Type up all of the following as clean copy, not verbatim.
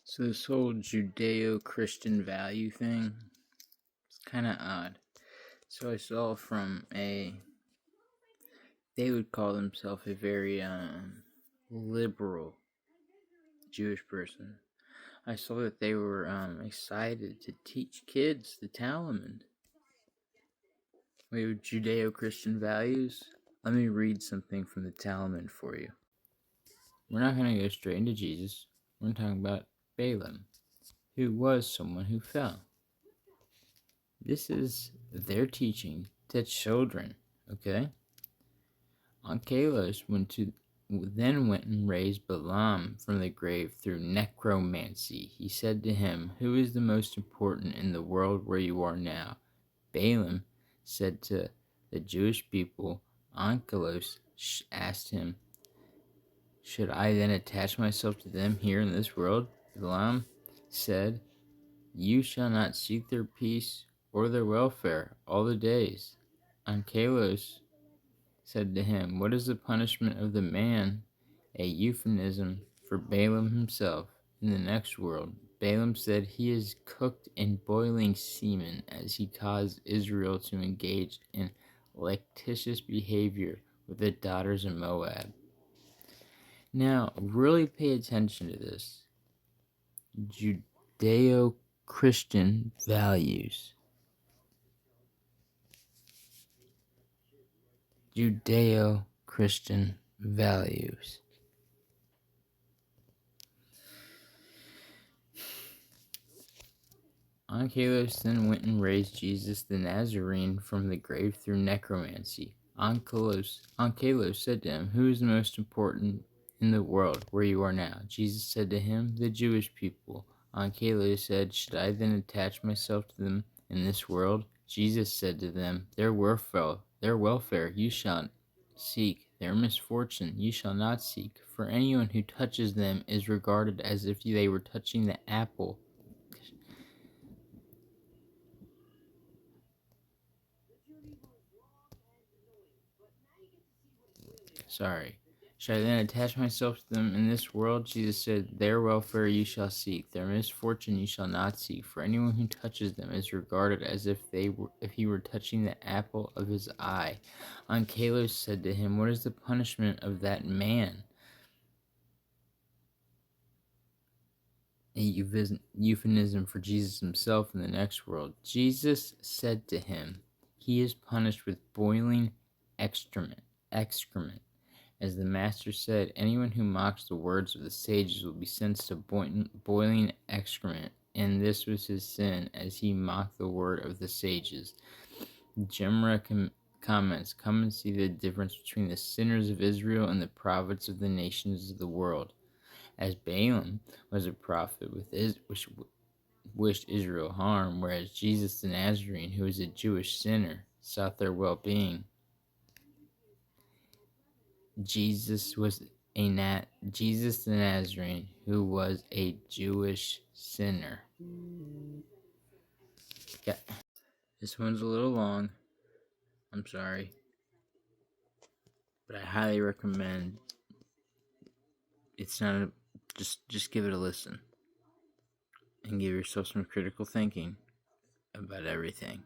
So this whole Judeo-Christian value thing, it's kind of odd. So I saw from they would call themselves a very liberal Jewish person. I saw that they were excited to teach kids the Talmud. We have Judeo-Christian values. Let me read something from the Talmud for you. We're not going to go straight into Jesus. We're talking about Balaam, who was someone who fell. This is their teaching to children, okay? Onkelos then went and raised Balaam from the grave through necromancy. He said to him, "Who is the most important in the world where you are now?" Balaam said to the Jewish people. Onkelos asked him, "Should I then attach myself to them here in this world?" Balaam said, "You shall not seek their peace or their welfare all the days." Onkelos said to him, "What is the punishment of the man?" A euphemism for Balaam himself in the next world. Balaam said, "He is cooked in boiling semen," as he caused Israel to engage in licentious behavior with the daughters of Moab. Now, really pay attention to this. Judeo-Christian values. Judeo-Christian values. Onkelos then went and raised Jesus the Nazarene from the grave through necromancy. Onkelos said to him, "Who is the most important in the world where you are now?" Jesus said to him, "The Jewish people." Onkelos said, "Should I then attach myself to them in this world?" Jesus said to them, Their welfare you shall seek, their misfortune you shall not seek, for anyone who touches them is regarded as if they were touching the apple. Should I then attach myself to them in this world? Jesus said, "Their welfare you shall seek, their misfortune you shall not seek, for anyone who touches them is regarded as if he were touching the apple of his eye." Onkelos said to him, "What is the punishment of that man?" A euphemism for Jesus himself in the next world. Jesus said to him, "He is punished with boiling excrement. As the Master said, anyone who mocks the words of the sages will be sentenced to boiling excrement, and this was his sin, as he mocked the word of the sages." Gemra comments, "Come and see the difference between the sinners of Israel and the prophets of the nations of the world." As Balaam was a prophet which wished Israel harm, whereas Jesus the Nazarene, who was a Jewish sinner, sought their well-being. Jesus the Nazarene, who was a Jewish sinner. Yeah, this one's a little long. I'm sorry, but I highly recommend. It's not just give it a listen and give yourself some critical thinking about everything.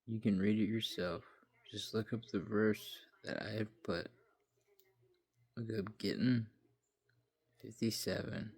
You can read it yourself. Just look up the verse that I have put. Look up Gittin 57.